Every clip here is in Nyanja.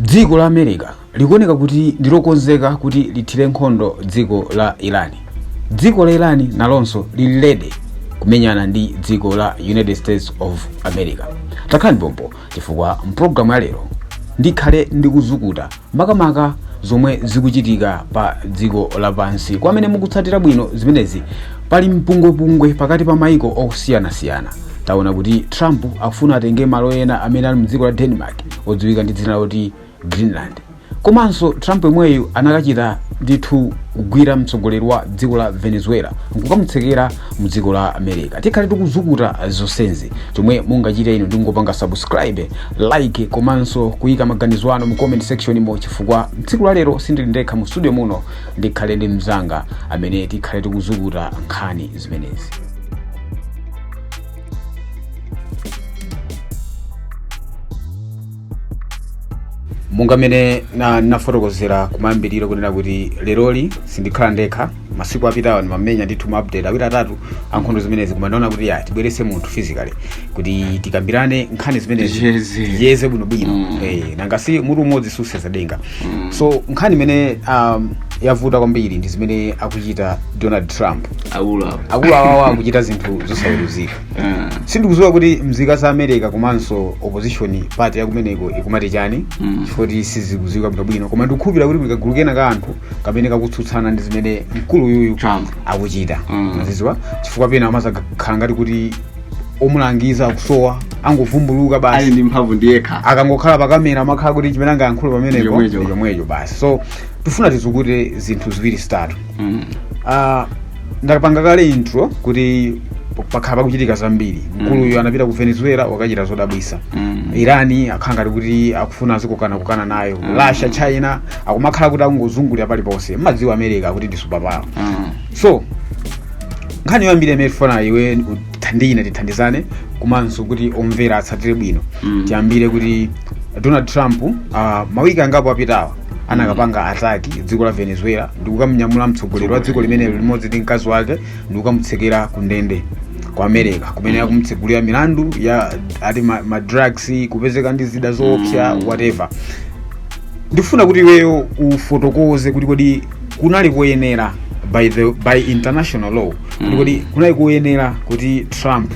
Dziko la America likuoneka kuti ndilokonzeka kuti lithire nkhondo dziko la Iran. Dziko la Iran nalonso lili ready kumenyana ndi dziko la United States of America. Takhani pompo chifukwa mpulogalamu ya lero ndikhale ndikuzukuta makamaka zomwe zikuchitika pa dziko lapansi. Kwa amene mukutsatira bwino zimenezi, pali mpungwepungwe pakati pa mayiko osiyanasiyana. Taona kuti Trump akufuna atenge malo ena amene ali mdziko la Denmark odziwika ndi dzina loti Greenland. Komanso Trump yemweyu anakachita ndithu kugwira mtsogoleri wa dziko la Venezuela nkukamutsekera mu dziko la America. Tikhale tikuzukuta zonsezi chomwe mungachite ino ndingopanga subscribe, like komanso kuyika maganizo anu mu comment section mo, chifukwa tsiku la lero sindili ndekha mu studio muno, ndikhale ndi mzanga amene tikhale tikuzukuta nkhani zimenezi. Munga mene nafotokozera kumayambiriro kunena kuti leroli sindikhala ndekha. Masiku apitawo ndimamenya ndithu update awiri atatu ankhondo zimenezi, koma ndaona kuti tibwerese munthu physically kuti tikambirane nkhani zimenezi yeze bwinobwino. Nanga si mutu umodzi suseza denga. So nkhani imene yavuta kwambiri ndi zimene akuchita Donald Trump. Akulu akuchita zinthu zosaweruzika. Sindikudziwa kuti mzika za America komanso opposition party yakumeneko ikumati chani, chifukwa sizikudziwika bwinobwino, koma ndikukhulupirira kuti kagulukena ka anthu kamene kakutsutsana ndi zimene mkulu yuyu Trump akuchita. Mazizwa chifukwa pena amazakhala ngati kuti omulangiza akusowa angovumbuluka basi ali ndi mphamvu ndiyekha, akangokhala pakamera amakhala kuti chimene angayankhule pamenepo yomweyo basi. So tifuna tizukute zinthu ziwiri zitatu. Ndakapanga kale intro kuti pakhala pakuchitika zambiri. Mkulu uyu anapita ku Venezuela wakachita zodabwisa. Irani akhangati kuti akufuna zikukana nayo. Russia, China akumakhala kuti akungozungulira paliponse. Madziwa America kuti ndi superpower. So nkhani yoyambira imene tifuna iwe tithandizane komanso kuti omvera atsatire bwino. Tiyambire kuti Donald Trump mawiki angapo apitawa anakapanga ataki dziko la Venezuela ndikukamnyamula mtsogoleri wa dziko limenelo limodzi ndi mkazi wake ndikumutsekera ku ndende kwa America, kumene akumutsekulira milandu ya ati ma drugs, kupezeka ndi zida zoopsa whatever. Ndifuna kuti iweyo ufotokoze kuti kodi kunali koyenera by international law, kuti kunali koyenera kuti Trump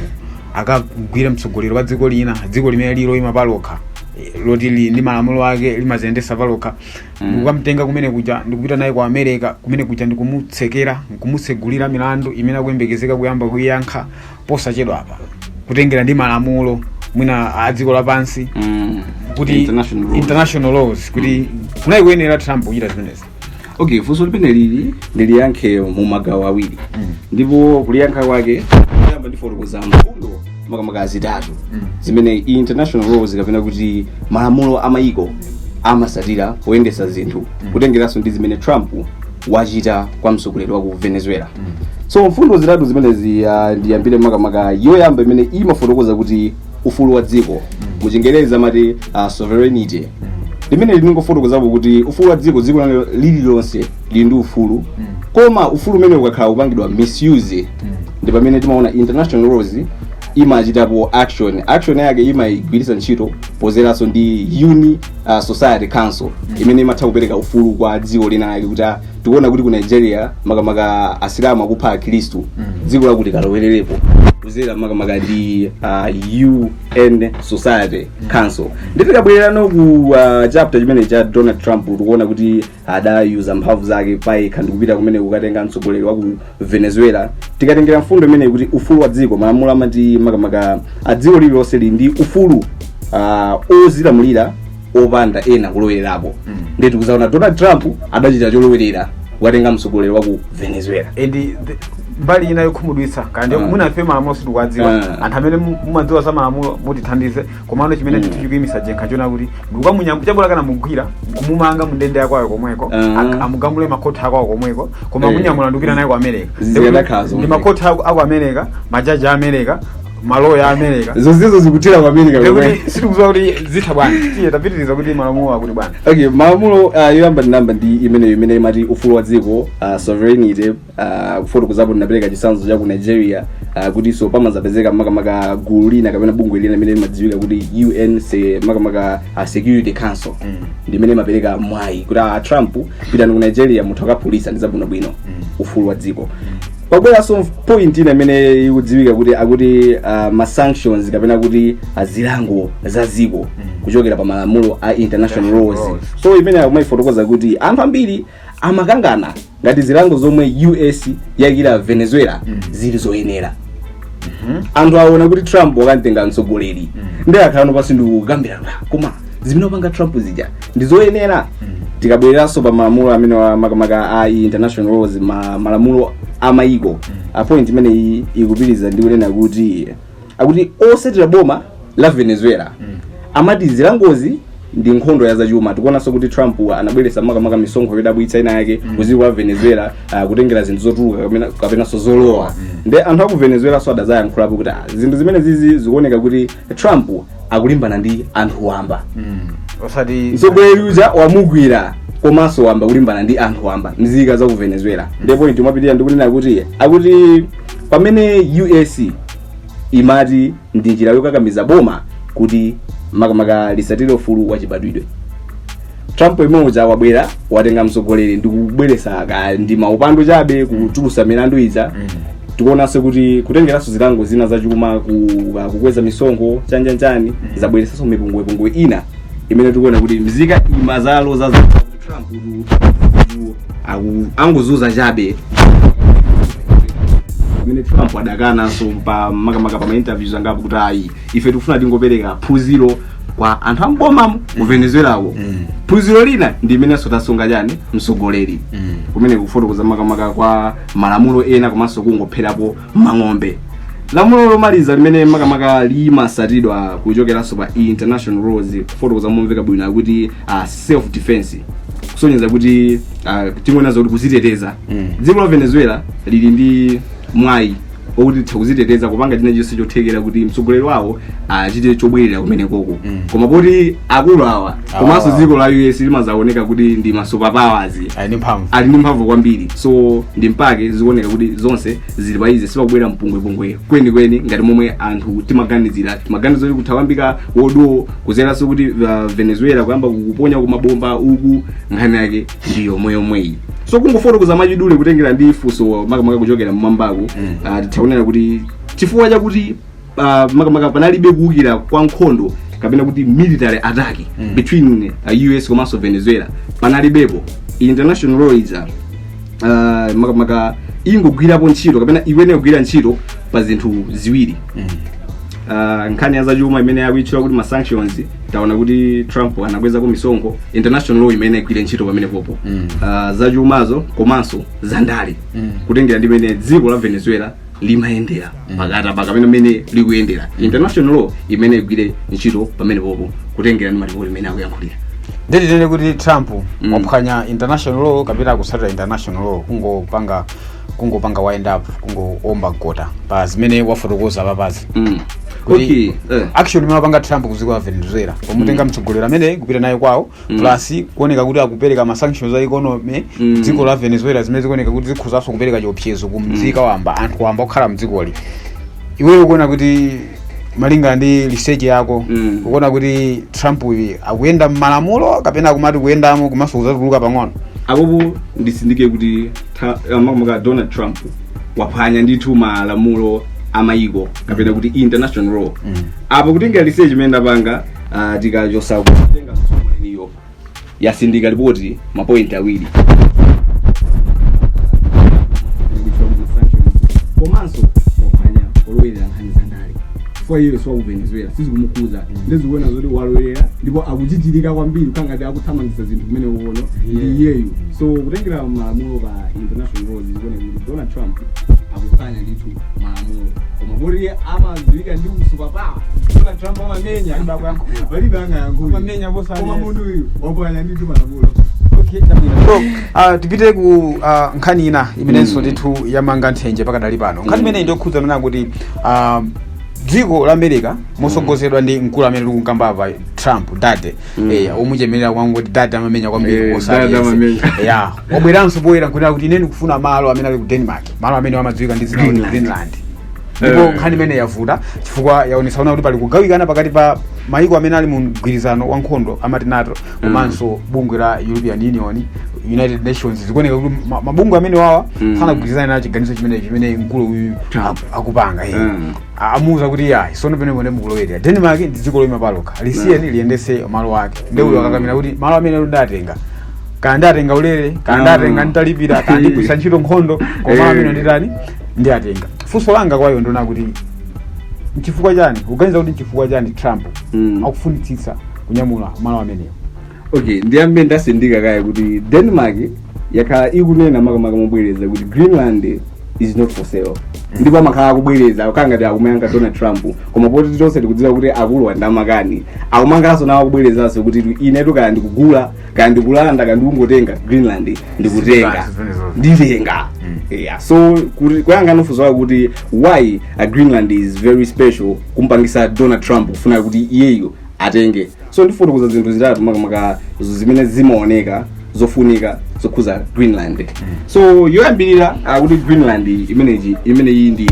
akagwira mtsogoleri wa dziko lina, dziko limene lilo imapalokha loti ndi malamulo ake limazendesa palokha, ndikukamtenga kumene kuja ndikupita naye kwa America, kumene kuja ndikumutsekera nkumutsegulira milandu imene akuyembekezeka kuyamba kuyankha posachedwa apa, kutengera ndi malamulo mwina a dziko lapansi kuti international laws, kuti kunali kuyenera Trump kuchita zimenezi. Okay, funso limene liliyankhe mu magawo awiri. Ndipo kuliyankha kwake kuyamba ndifotokoza mfundo makamaka zitatu zimene international laws kapena kuti malamulo amayiko amasatira poyendesa zinthu, kutengeranso ndi zimene Trump wachita kwa mtsogoleri wa ku Venezuela. So mfundo zitatu zimenezi ndiyambire makamaka yoyamba imene imafotokoza kuti ufulu wa dziko, mu Chingereza amati sovereignty. Limene lingofotokozapo kuti ufulu wa dziko lililonse lili ndi ufulu, koma ufulu umene ukakhala upangidwa misuse ndi pamene timaona international laws imachitapo action yake imayigwiritsa ntchito pozeranso ndi Society Council imene imatha kupereka ufulu kwa dziko lina lake. Kuti tikuona kuti ku Nigeria makamaka asilamu akupha Khristu, dziko lakuti kalowererepo kuzera makamaka ndi UN Society Council. Nditikabwererano ku chapter chimene cha Donald Trump, tikuona kuti adayuza mphamvu zake payekha ndikupita kumene kukatenga mtsogoleri wa ku Venezuela. Tikatengera mfundo imene kuti ufulu wa dziko, malamulo amati makamaka dziko lililonse lili ndi ufulu ozilamulira opanda ena kulowerapo. Ndiye tikuzaona Donald Trump adachita cholowerera kukatenga mtsogoleri wa ku Venezuela. Mbali ina yokhumudwitsa kandi munafe malamulo sitikwadziwa, anthu amene mumadziwa za malamulo mutithandize. Komano chimene chikuyimitsa jenkha chona kuti ndikukamunyamula chabula kana mugwira kumumanga mu ndende yakwayo komweko, amugambule makhoti akwayo komweko, koma munyamula ndikupita naye ku America. Ndi makhoti aku America, majaji a America malo ya America zonsezo zikutera ku America komwe sikuziwa kuti zitha bwana tiye tapitiriza kuti malamulo akuti bwana okay malamulo yoyamba namba ndi imene imati ufulu wa dziko sovereignty kufotokoza kuti napereka chitsanzo cha ku Nigeria kuti so pamazapezeka makamaka gulu lina kapena bungwe lina limene limadziwika kuti UN makamaka Security Council ndimene mapereka mwayi kuti Trump pitani ku Nigeria muthu akapolisa ndizabwinobwino ufulu wa dziko. Pabweraso point ina imene ikudziwika kuti akuti ma sanctions kapena kuti zilango za dziko kuchokera pa malamulo a international laws. So imene akumayifotokoza kuti anthu ambiri amakangana ngati zilango zomwe US yakira Venezuela zili zoyenera. Anthu aona kuti Trump wakantenga mtsogoleri ndi akhala pasi ndi kugambira koma zimene opanga Trump zija ndi zoyenera. Tikabwereranso pa malamulo amene makamaka a international laws malamulo a Mayiko a point imene ikupitiriza ndi kunena kuti akuti osetera boma la Venezuela amati zilangozi ndi nkhondo ya zachuma. Tikuonanso kuti Trump anabweretsa makamaka misonkho yodabwitsa ina yake kuziko la Venezuela kutengera zinthu zotuluka kapena zolowa ndi anthu aku Venezuela so adazayankhulapo kuti zinthu zimene zizi zikuoneka kuti Trump akulimbana ndi anthu wamba osati mtsogoleri uja wamugwira komanso wamba kulimbana ndi anthu wamba mzika za ku Venezuela. Ndipo point mwapitirira ndikunena kuti akuti pamene US imati ndi njira yokakamiza boma kuti makamaka lisatire ufulu wachibadwidwe, Trump imoja wabwera watenga mtsogoleri ndi kubweretsa ndi maupando chabe kutulusa milandu iza. Tikuonanso kuti kutengeranso zilango zina zachuma kukweza misonkho chanjanjani zabweretsanso mipungwe ina imene tikuona kuti mzika imazalo za Trump anguzuza chabe imene Trump adakanaso pa makamaka pa interviews angapo kuti ayi ife tikufuna tingopereka phunziro kwa anthu amboma mu Venezuelako. Phunziro lina ndi imene sotasunga chani mtsogoleri kumene kufotokoza makamaka kwa malamulo ena komanso kungopherapo mang'ombe. Lamulo lomaliza limene makamaka limasatidwa kuchokeranso pa international laws kufotokoza momveka bwino kuti self defense kusonyeza kuti tingonazo kuti kuziteteza. Dziko la Venezuela lili ndi mwayi okuti kuziteteza kupanga china chonse chothekera kuti mtsogoleri wawo achite chobwerera kumene koko. Koma poti akulu awa komanso dziko la US limazaoneka kuti ndi masupapowers ali ndi mphamvu kwambiri. So ndi mpake zikuoneka kuti zonse zili paize sipakubwera mpungwe kwenikweni ngati momwe anthu timaganizira kuti kuthawambika wodo kuzeranso kuti Venezuela kuyamba kuponya kumabomba uku nkhani yake ndiyo moyomweyi. So kungofotokoza machidule kutengera ndi funso makamaka kuchokera mmambako titaonera kuti chifukwa chakuti makamaka panalibe kuwukira kwa nkhondo kapena kuti military attack between US komanso Venezuela panalibepo. International law iza makamaka ingogwirapo ntchito kapena iwene kugwira ntchito pa zinthu ziwiri. Nkhani ya zachuma imene yakuitchula kuti ma sanctions taona kuti Trump anakweza ku misonkho. International law imene igwire ntchito pamene popo zachumazo komanso zandale kutengera ndi imene dziko la Venezuela limayendera pakata pamene imene likuyendera. International law imene igwire ntchito pamene popo kutengera ndi malipoti imene akuyankhulira. nditene kuti Trump waphwanya international law kapita kusatira international law kungopanga wind up kungoomba gota pa zimene wafotokoza papazi. Okay. Actually mapanga Trump kuziko la Venezuela pomutenga mtsogoleri amene kupita naye kwawo plus kuoneka kuti akupereka ma sanctions za economy dziko la Venezuela zimene zikuoneka kuti zikhuzaso kupereka chiopsezo kumzika wamba anthu wamba okhala mdzikoli. Iweyo ukuona kuti malinga ndi research yako ukuona kuti Trump akuyenda mmalamulo kapena akumati kuyendamo komanso kuzatuluka pang'ono? Apopo ndisindike kuti makamaka Donald Trump waphwanya ndithu malamulo a Mayiko kapena kuti international law. Apo kutengera research imene ndapanga tikachosa kutenga mtsogoleri yasindika ripoti mapoint awiri. Komanso waphwanya olowera nkhani zandale kwa hiyo swa ku Venezuela sizikumukuza ndezikuona zoti walowera ndipo akuchichirika kwambiri kangati akuthamangisa zinthu kumene uono ndi iyeyo. So kutengera malamulo pa international laws zikuona kuti Donald Trump akuphwanya ndithu malamulo koma poti amadziwika ndi usupapawa. Donald Trump amamenya palibe angayankhula koma munthu uyu waphwanya ndithu malamulo. So tipite ku nkhani ina imenenso ndithu yamanga nthenje pakadali pano. Nkhani imene ndikukhudza nana kuti dziko la America mosogozedwa ndi mkulu amene tikunkambava Trump dade omuchemerera kwangoti dade amamenya kwambiri obweranso poyera nkunena kuti ine ndikufuna malo amene ali ku Denmark, malo amene amadziwika ndi dzina la Greenland. Ndipo nkhani imene yavuta chifukwa yaonesa kuti pali kugawikana pakati pa mayiko amene ali mu mgwirizano wa nkhondo amati NATO komanso bungwe la European Union, United Nations. Zikuoneka kuti mabungwe amene wawa fana kugwirizana nacho chiganizo chimene mkulu uyu akupanga amuza kuti yayi sono pene mwene mukulowera Denmark ndi dziko loyima palokha lisiyeni liyendese malo ake. Ndeuyo akakamira kuti malo amene ndatenga kandatenga ulere kandatenga nditalipira kandipisa ntchito nkhondo koma amene nditani ndiatenga. Funso langa kwayo ndona kuti nchifukwa chani uganiza kuti nchifukwa chani Trump akufunitsitsa kunyamula malo amenewo? Okay, ndiyambe ndasindika kaya kuti Denmark yakhala ikunena makamaka mobwereza kuti Greenland is not for sale. Ndipo amakhala kubwereza akangati akumayanga Donald Trump koma poti tonse tikudziwa kuti akulu andamakani akumangaso nawo kubwerezanso kuti ine tukaya ndikugula kaya ndikulanda kaya ndikungotenga Greenland ndikutenga nditenga. Yeah, so kuyanga nofuzo kuti why Greenland is very special kumpangisa Donald Trump kufuna kuti iyeyo atenge. So ndifuna kuza zinthu zitatu makamaka zimene zimaoneka zofunika zokhuza Greenland. So yoyambirira kuti Greenland imene iyi ndi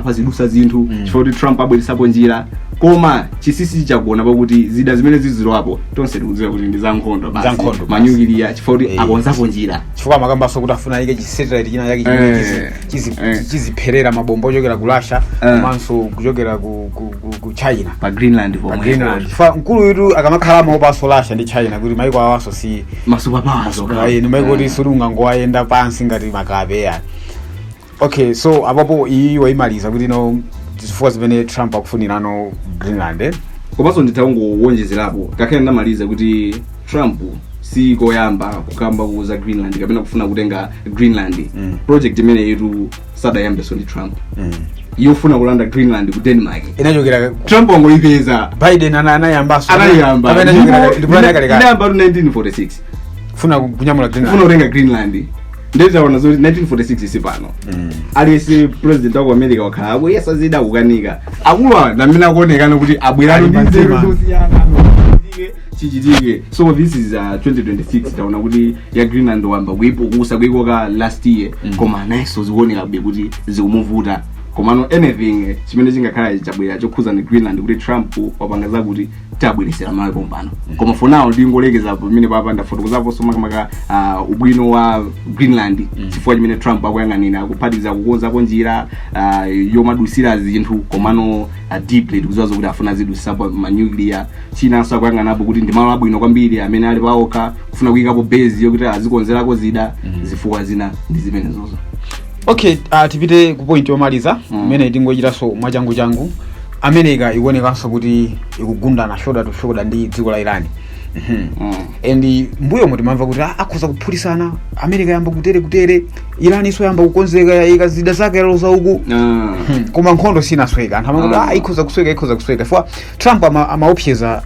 apa zidusa zinthu chifukwa kuti Trump abwerisapo njira koma chisisi chakuona pakuti zida zimene zizilowapo tonse tikudziwa kuti ndi za nkhondo basi manyukiliya chifukwa kuti akonzapo njira chifukwa makambaso kuti afuna ike chisatellite china yake chizipherera mabomba ochokera ku Russia komanso kuchokera ku China pa Greenland chifukwa mkulu witu akamakhala maopaso Russia ndi China kuti mayiko awaso si masupapawers ni mayiko kuti sunungangoayenda pansi ngati makabe yani. Okay, so apapo iyi waimaliza kuti no chifukwa zimene Trump akufunira no Greenland komanso nditawongowonjezerapo kakhala ndamaliza kuti Trump si koyamba kukamba kuuza Greenland kapena kufuna kutenga Greenland. Project imene yetu sadayambeso ndi Trump yofuna kulanda Greenland ku Denmark inachokera Trump wangoipeza Biden anayambaso kapena inayamba 1946 funa kunyamula Greenland funa kutenga Greenland. Ndetaona zoti 1946 isipano alisi president wa America wakhapo yesazida kukanika akulu namina kuonekana kuti abwerano ndizero dosiyana chichitike. So this is 2026 taona kuti ya Greenland wamba kuipukusa kuikoka last year koma naiso zikuoneka be kuti zikumuvuta komano anything chimene chingakhala chabwera chokhuza ni Greenland kuti Trump wapangaza kuti tabweresera malo pompano koma for now ndingolekeza pamene papanda fotokozapo somakamaka ubwino wa Greenland chifukwa chimene Trump akuyang'anira akuphatiza kukonzapo njira yomadusira zinthu komano deeply tikudziwa kuti afuna zidusapo manuclear chinanso akuyang'anapo kuti ndi malo abwino kwambiri amene ali paokha kufuna kuyikapo base yokuti azikonzerako zida zifukwa zina ndi zimene zozo. Okay, tipite ku point yomaliza imene tingochitaso mwachangu America ikuonekanso kuti ikugundana shoulder to shoulder ndi dziko la Iran. And mbuyo mutimamva kuti akhoza kuphulisana America yamba kutere Iran iso yamba kukonzeka ikazida zake loza uku koma nkhondo sinasweka anthu amakuti ikhoza kusweka for Trump amaopseza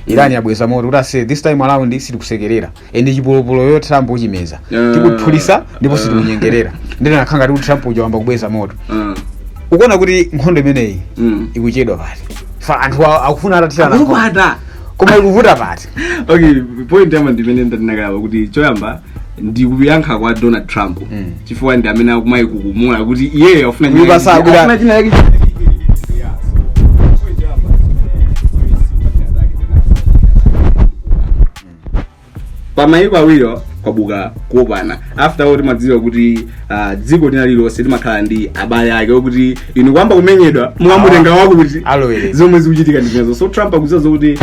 Iran yabweza moto kuti ase this time around sitikusekerera and chipolopolo yo Trump uchimeza tikuphulisa ndipo sitikunyengerera ndene nakhanga kuti Trump uja wamba kubweza moto ukuona kuti nkhondo imeneyi ikuchedwa pati fa anthu akufuna atathirana koma ikuvuta pati. Okay, point yamba ndimene ndatinakala kuti choyamba ndikuyankha kwa Donald Trump chifukwa ndi amene akumayi kukumula kuti iye afuna china yake Mayiko awiro kwabuka kuopana after all timadziwa kuti dziko lina lilonse limakhala ndi abale ake okuti inu kwamba kumenyedwa mukamutenga wako kuti zomwe zikuchitika ndi zimenezo. So Trump akudziwa kuti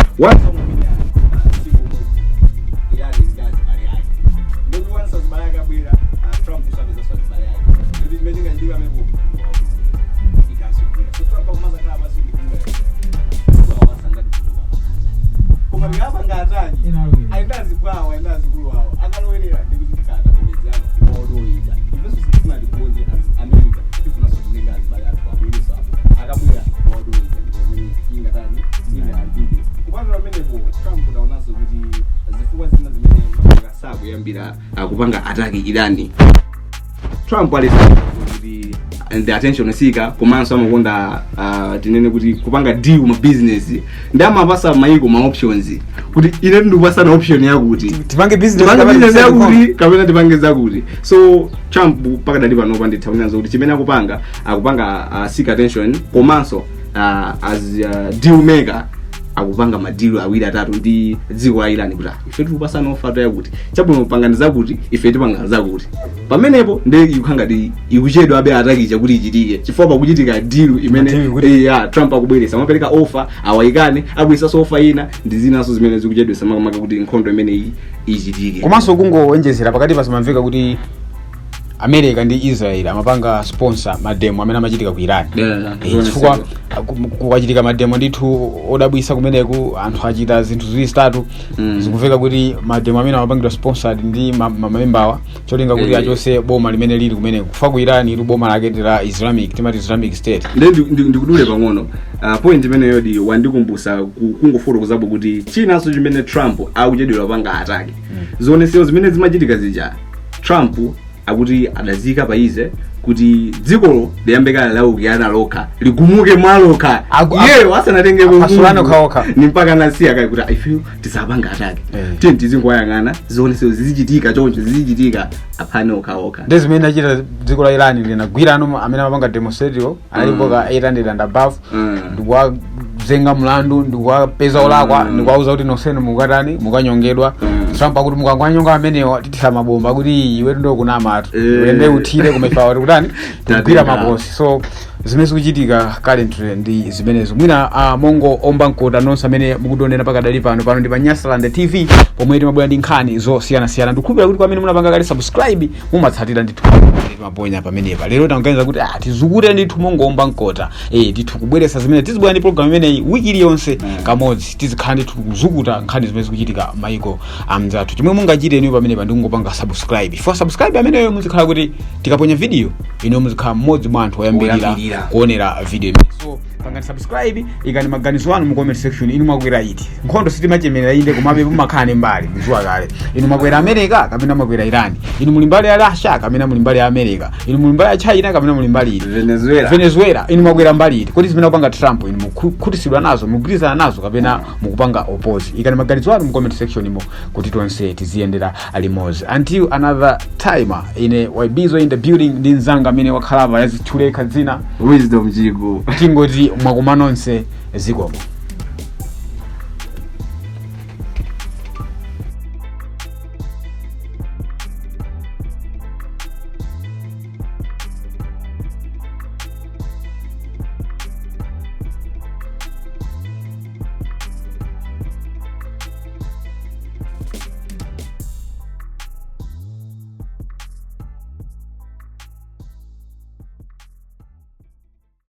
akupanga ataki Irani. Trump alisema kuti the attention sika komanso amakonda tinene kuti kupanga deal ma business ndamapasa Mayiko ma options kuti ine ndikupasa na option yakuti tipange business yakuti kapena tipange zakuti. So Trump pakada ndi pano pandi tawunazo kuti chimene akupanga seek attention komanso as deal maker akupanga madilo awiri atatu ndi dziko la Irani kuti ife tikupasana offer yakuti chabwino panganiza kuti ife tipanganiza kuti pamenepo ndi ikupanga di ikuchedwa abe atakicha kuti ichitike chifukwa pakuchitika deal imene Trump akubweretsa amapereka offer awayikane abwisa so offer ina ndi zinaso zimene zikuchedwesa makamaka kuti nkhondo imene iyi ichitike. Komanso kungowonjezera pakati pasamamveka kuti America ndi Israel amapanga sponsor mademo amene amachitika ku Iran. Chifukwa kukachitika mademo ndithu odabwisa kumeneku anthu achita zinthu ziwiri zitatu zikuveka kuti mademo amene amapangidwa sponsored ndi mamembawa cholinga kuti achose boma limene lili kumene kufa ku Iran ili boma lake la Islamic State. Ndikudule pang'ono point imene yodi wandikumbusa kungoforo kuzabo kuti chinaso chimene Trump akuchedwera panga ataki zionesero zimene zimachitika zija Trump akuti adazika paize kuti dziko liyambeka laukiyana lokha ligumuke mwaloka yeyo asanatenge asulano kaoka ni mpaka nasiya kai kuti I feel tisabanga ataki tizingwayangana zionesero zizichitika choncho zizichitika aphane okaoka ndezimene achita dziko la Iran linagwira amene amapanga demonstration alipoka 800 and above ndikwa zenga mlandu ndikwapeza olakwa ndikwauza kuti nosene mukatani mukanyongedwa. Trump akuti mukangwanyonga amenewa titisa mabomba kuti iwe ndo kunamatu uyende uthire kumefa kuti kutani kugwira makosi. So zimene zikuchitika currently ndi zimenezo mwina mongo omba nkota nonse amene mukudonera pakadali pano ndi pa Nyasaland TV pomwe timabwera ndi nkhani zosiyana ndikukhulupirira kuti kwamene munapanga kale subscribe mumatsatira ndithu maponya pamenepa. Lero tanganiza kuti tizukute ndithu mongo omba nkota ndithu kubweresa zimene tizibwera ndi program imene wiki iliyonse kamodzi tizikhala ndithu kuzukuta nkhani zimene zikuchitika Mayiko amzathu. Chimwe mungachite niyo pamenepa ndikungopanga subscribe. For subscribe ameneyo muzikhala kuti tikaponya video ino muzikhala mmodzi mwa anthu oyambirira kuonera video. So pangani subscribe ikani maganizo anu mu comment section inu mwakwera iti nkhondo sitimachemera inde kumabe mumakhane mbali muzwa kale inu mwakwera America kapena mwakwera Iran inu muli mbali ya Russia kapena muli mbali ya America inu muli mbali ya China kapena muli mbali iti Venezuela inu mwakwera mbali iti kodi zimene kupanga Trump inu mukutisidwa nazo mugwirizana nazo kapena mukupanga oppose ikani maganizo anu mu comment section imo kuti tonse tiziyendera alimozi. Until another time ine Wabizo in the building ndi nzanga amene wakhalava yazithuleka dzina Wisdom Jigo tingoti mwakumanonse zikomo.